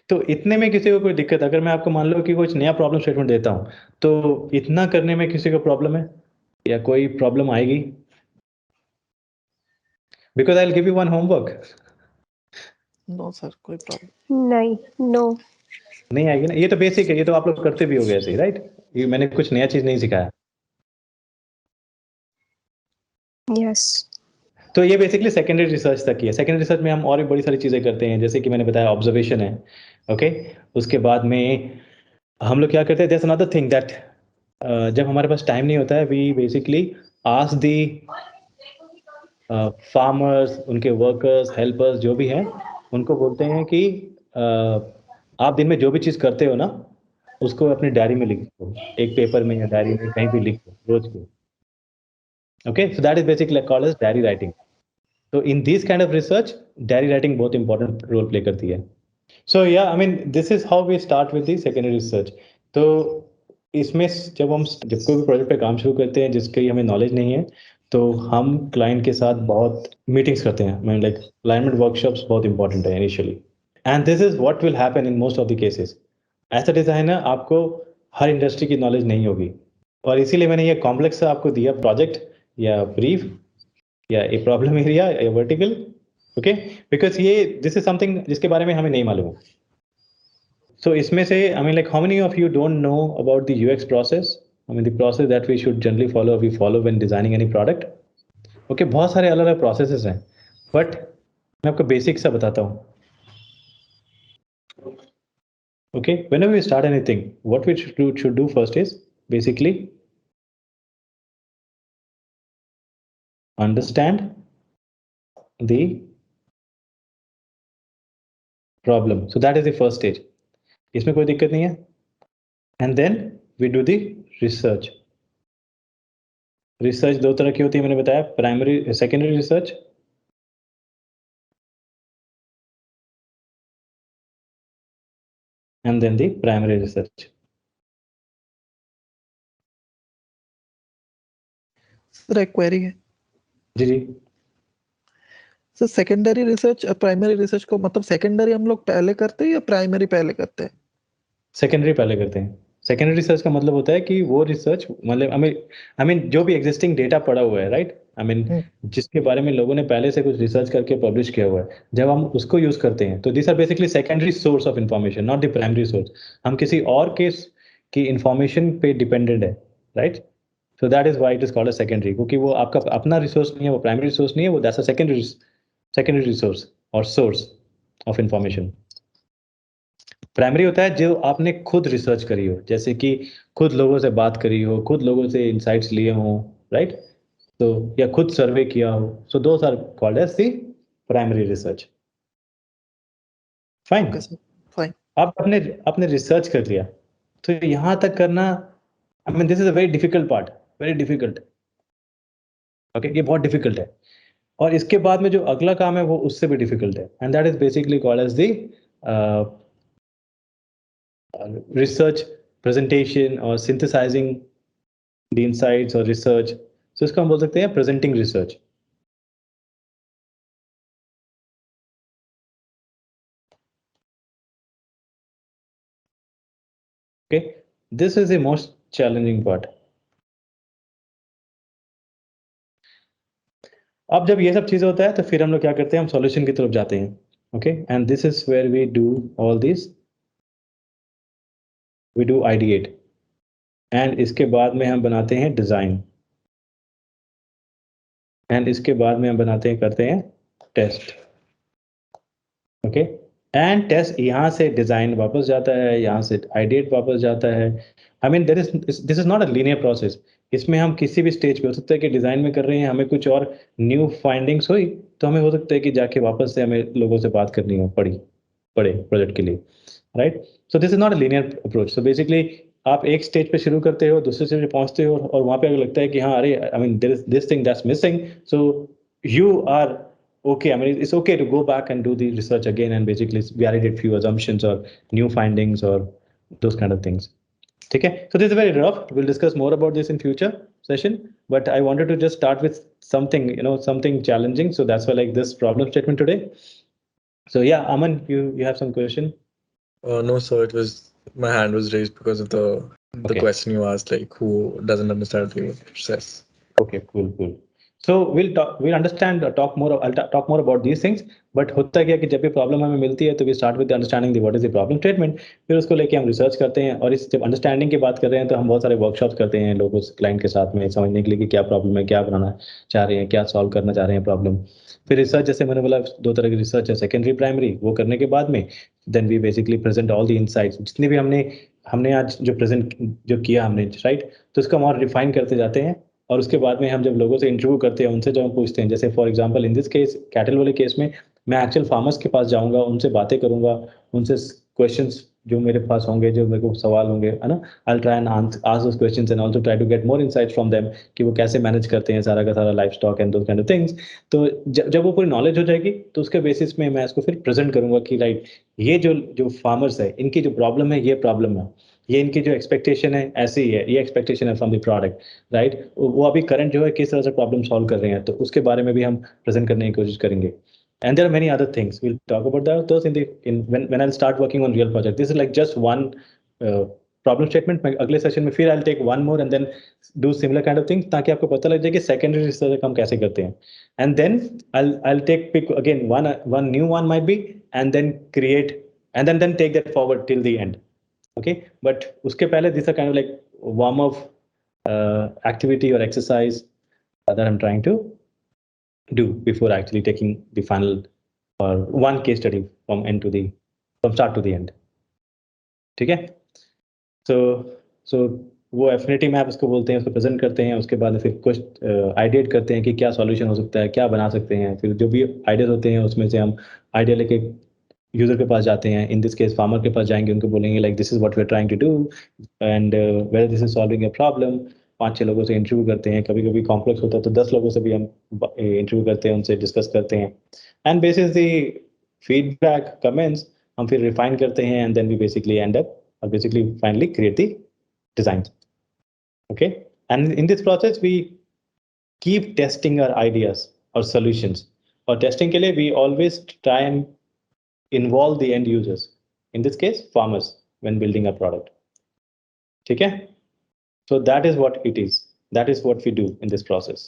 तो इतने में किसी को कोई दिक्कत, अगर मैं आपको मान लो कि कुछ नया प्रॉब्लम स्टेटमेंट देता हूँ तो इतना करने में किसी को प्रॉब्लम है या कोई प्रॉब्लम आएगी? Because I'll give you one homework. No sir, कोई प्रॉब्लम नहीं, नो। नहीं आएगी ना, ये तो बेसिक है, ये तो आप लोग करते भी हो गए ऐसे ही, राइट? ये मैंने कुछ नया चीज नहीं सिखाया। यस। तो ये बेसिकली सेकेंडरी रिसर्च तक की है। सेकेंडरी रिसर्च में हम और भी बड़ी सारी चीज़ें करते हैं, जैसे कि मैंने बताया ऑब्जर्वेशन है, ओके। उसके बाद में हम लोग क्या करते हैं, दैट्स अनदर थिंग दैट जब हमारे पास टाइम नहीं होता है, we basically ask the farmers, उनके वर्कर्स, हेल्पर्स जो भी हैं, उनको बोलते हैं कि आप दिन में जो भी चीज़ करते हो ना, उसको अपनी डायरी में लिख दो, एक पेपर में या डायरी में कहीं भी लिख दो रोज को। Okay, so that is basically called as diary writing. तो in this kind of research diary writing बहुत इंपॉर्टेंट रोल प्ले करती है। So yeah I mean this is how we start with the secondary research. तो इसमें जब कोई भी प्रोजेक्ट पे काम शुरू करते हैं जिसकी हमें नॉलेज नहीं है, तो हम क्लाइंट के साथ बहुत मीटिंग्स करते हैं। मैं लाइक अलाइनमेंट वर्कशॉप्स बहुत इंपॉर्टेंट है initially, and this is what will happen in most of the cases. As a designer आपको हर इंडस्ट्री की नॉलेज नहीं होगी, और इसीलिए मैंने ये कॉम्प्लेक्स आपको दिया प्रोजेक्ट या ब्रीफ या ए प्रॉब्लम एरिया या वर्टिकल, ओके, बिकॉज ये दिस इज समथिंग जिसके बारे में हमें नहीं मालूम है। सो इसमें से I mean like how many of you don't know about the UX process? I mean the process that we should generally follow, we follow when designing any product. Okay, बहुत सारे अलग अलग प्रोसेसेस हैं, बट मैं आपको बेसिक सा बताता हूँ। Okay, whenever we start anything, what we should do first is basically understand the problem. So that is the first stage. इसमें कोई दिक्कत नहीं है। And then we do the research. Research दो तरह की होती है, मैंने बताया, primary secondary research. And then the primary research. Sir, एक क्वेरी है। जी जी। सर, सेकेंडरी रिसर्च और प्राइमरी रिसर्च को मतलब सेकेंडरी हम लोग पहले करते हैं या प्राइमरी पहले करते हैं? सेकेंडरी पहले करते हैं। सेकेंडरी रिसर्च का मतलब होता है कि वो रिसर्च मतलब आई मीन जो भी एग्जिस्टिंग डेटा पड़ा हुआ है, राइट, आई मीन जिसके बारे में लोगों ने पहले से कुछ रिसर्च करके पब्लिश किया हुआ है, जब हम उसको यूज करते हैं तो this are basically secondary source of information, not the primary source. हम किसी और केस की इंफॉर्मेशन पे डिपेंडेंट है, right. So that is why it is called a secondary, क्योंकि वो आपका अपना रिसोर्स नहीं है, वो प्राइमरी रिसोर्स नहीं है, वो दैट्स अ सेकेंडरी रिसोर्स और सोर्स ऑफ इंफॉर्मेशन। प्राइमरी होता है जो आपने खुद रिसर्च करी हो, जैसे कि खुद लोगों से बात करी हो, खुद लोगों से इंसाइट्स लिए हों, राइट। तो या खुद सर्वे किया हो, so those are called as the primary research. Fine. Okay sir, fine. आप आपने रिसर्च कर लिया, तो यहाँ तक करना, I mean this is a very difficult part, very difficult. Okay, ये बहुत डिफिकल्ट है, और इसके बाद में जो अगला काम है वो उससे भी डिफिकल्ट है, and that is basically called as the research presentation और synthesizing the insights और research। so इसको हम बोल सकते हैं presenting research। okay, this is the most challenging part। अब जब ये सब चीज़ होता है तो फिर हम लोग क्या करते हैं, हम सॉल्यूशन की तरफ जाते हैं। Okay, and this is where we do all this, we do ideate, and इसके बाद में हम बनाते हैं डिज़ाइन, एंड इसके बाद में हम बनाते हैं, करते हैं टेस्ट। ओके, एंड टेस्ट यहाँ से डिज़ाइन वापस जाता है, यहाँ से आइडिएट वापस जाता है। I mean this is not a linear process. इसमें हम किसी भी स्टेज पे हो सकता है कि डिज़ाइन में कर रहे हैं, हमें कुछ और न्यू फाइंडिंग्स हुई, तो हमें हो सकता है कि जाके वापस से हमें लोगों से बात करनी हो पड़े प्रोजेक्ट के लिए, right. So this is not a linear approach. So basically आप एक स्टेज पे शुरू करते हो, दूसरे स्टेज पे पहुंचते हो, और वहाँ पे अगर लगता है कि हाँ अरे I mean there is this thing that's missing, so you are okay. I mean, it's okay to go back and do the research again and basically validate few assumptions or new findings or those kind of things. Okay, so this is very rough. We'll discuss more about this in future session, but I wanted to just start with something, something challenging. So that's why like this problem statement today. So yeah, Aman, you have some question? No, sir. It was my hand was raised because of the Okay. question you asked, like who doesn't understand the process. Okay, cool. So we'll understand, I'll talk more about these things. But होता क्या कि जब भी प्रॉब्लम हमें मिलती है तो we start with understanding what is the problem statement. फिर उसको लेके हम रिसर्च करते हैं, और इस जब अंडरस्टैंडिंग की बात कर रहे हैं तो हम बहुत सारे वर्कशॉप्स करते हैं लोगों क्लाइंट के साथ में, समझने के लिए कि क्या प्रॉब्लम है, क्या बनाना चाह रहे हैं, क्या सॉल्व करना चाह रहे हैं प्रॉब्लम। फिर रिसर्च, जैसे मैंने बोला 2 तरह की रिसर्च है, सेकेंडरी, प्राइमरी। वो करने के बाद में then we basically present all the insights, जितने भी हमने आज जो प्रेजेंट जो किया हमने, राइट, तो उसको हम और रिफाइन करते जाते हैं। और उसके बाद में हम जब लोगों से इंटरव्यू करते हैं, उनसे जब हम पूछते हैं, जैसे for example in this case cattle वाले केस में मैं एक्चुअल फार्मर्स के पास जाऊंगा, उनसे बातें करूंगा, उनसे क्वेश्चंस जो मेरे पास होंगे, जो मेरे को सवाल होंगे, है ना, I try and ask those questions and also try to get more insights from them कि वो कैसे मैनेज करते हैं सारा का सारा livestock and those kind of things. तो जब वो पूरी नॉलेज हो जाएगी तो उसके बेसिस में मैं इसको फिर प्रेजेंट करूंगा कि राइट, ये जो जो फार्मर्स है, इनकी जो प्रॉब्लम है, ये प्रॉब्लम है, ये इनकी जो एक्सपेक्टेशन है ऐसी ही है, ये एक्सपेक्टेशन है फ्रॉम द प्रोडक्ट, राइट। वो अभी करंट जो है किस तरह से प्रॉब्लम सॉल्व कर रहे हैं, तो उसके बारे में भी हम प्रेजेंट करने की कोशिश करेंगे। And there are many other things we'll talk about those when I'll start working on real project. This is like just one problem statement. मैं अगले सेशन में फिर I'll take one more and then do similar kind of things, ताकि आपको पता लग जाए कि secondary research हम कैसे करते हैं। And then I'll pick again one new one might be, and then create and then take that forward till the end. Okay, but उसके पहले these are kind of like warm up activity or exercise that I'm trying to do before actually taking the final or one case study from start to the end. ठीक है? So वो एफिनिटी मैप उसको बोलते हैं, उसको प्रेजेंट करते हैं, उसके बाद फिर कुछ आइडिएट करते हैं कि क्या सॉल्यूशन हो सकता है, क्या बना सकते हैं। फिर जो भी आइडियाज होते हैं उसमें से हम आइडिया लेके यूजर के पास जाते हैं, इन दिस केस फार्मर के पास जाएंगे, उनको बोलेंगे like this is what we are trying to do and where this is solving a problem. 5-6 लोगों से इंटरव्यू करते हैं, कभी कभी कॉम्प्लेक्स होता है तो 10 लोगों से भी हम इंटरव्यू करते हैं, उनसे डिस्कस करते हैं, and basis the feedback comments हम फिर रिफाइन करते हैं, and then we basically end up or basically finally create the design. Okay, and in this process we keep testing our ideas or solutions, और testing के लिए we always try and involve the end users, in this case farmers, when building a product. ठीक है? So that is what it is, that is what we do in this process.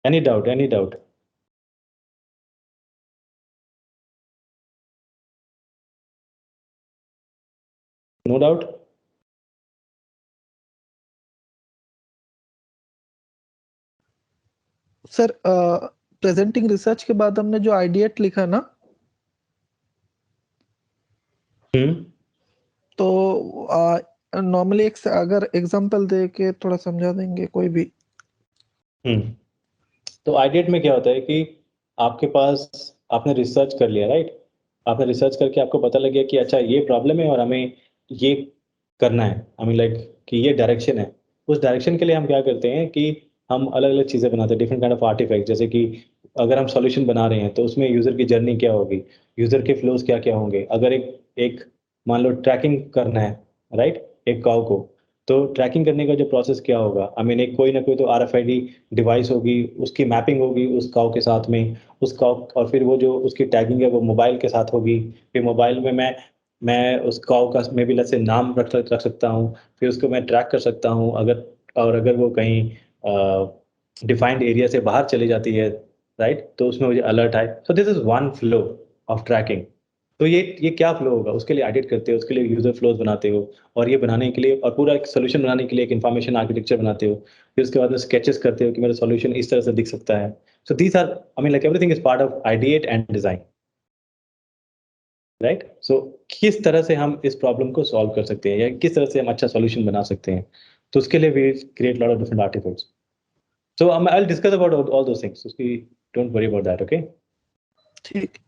Any doubt? No doubt? Sir presenting research के बाद हमने जो आइडिएट लिखा ना, तो नॉर्मली एक अगर एग्जांपल दे के थोड़ा समझा देंगे कोई भी। तो आइडिएट में क्या होता है कि आपके पास आपने रिसर्च कर लिया, राइट, आपने रिसर्च करके आपको पता लग गया कि अच्छा ये प्रॉब्लम है और हमें ये करना है, हमें लाइक कि ये डायरेक्शन है। उस डायरेक्शन के लिए हम क्या करते हैं कि हम अलग अलग चीज़ें बनाते हैं, डिफरेंट काइंड ऑफ आर्टिफैक्ट। जैसे कि अगर हम सॉल्यूशन बना रहे हैं तो उसमें यूज़र की जर्नी क्या होगी, यूज़र के फ्लोज क्या क्या होंगे। अगर एक मान लो ट्रैकिंग करना है, राइट, एक काऊ को, तो ट्रैकिंग करने का जो प्रोसेस क्या होगा, आई मीन एक कोई ना कोई तो RFID डिवाइस होगी, उसकी मैपिंग होगी उस काऊ के साथ में, उस काऊ, और फिर वो जो उसकी टैगिंग है वो मोबाइल के साथ होगी। फिर मोबाइल में मैं उस काऊ का मे बी लेट्स से नाम रख सकता हूँ, फिर उसको मैं ट्रैक कर सकता हूँ। अगर वो कहीं डिफाइंड एरिया से बाहर चली जाती है, राइट, तो उसमें मुझे अलर्ट आए। So this is one flow of tracking. तो ये क्या फ्लो होगा, उसके लिए एडिट करते हो, उसके लिए यूजर फ्लोज बनाते हो, और ये बनाने के लिए और पूरा एक सोल्यूशन बनाने के लिए एक इन्फॉर्मेशन आर्किटेक्चर बनाते हो। फिर उसके बाद में स्केचेस करते हो कि मेरा सॉल्यूशन इस तरह से दिख सकता है। So these are, I mean like everything is part of ideate and design, right. So किस तरह से हम इस प्रॉब्लम को सॉल्व कर सकते हैं या किस तरह से हम अच्छा सॉल्यूशन बना सकते हैं, तो उसके लिए we create lot of different artifacts. So I will discuss about all those things, उसकी don't worry about that, okay. ठीक।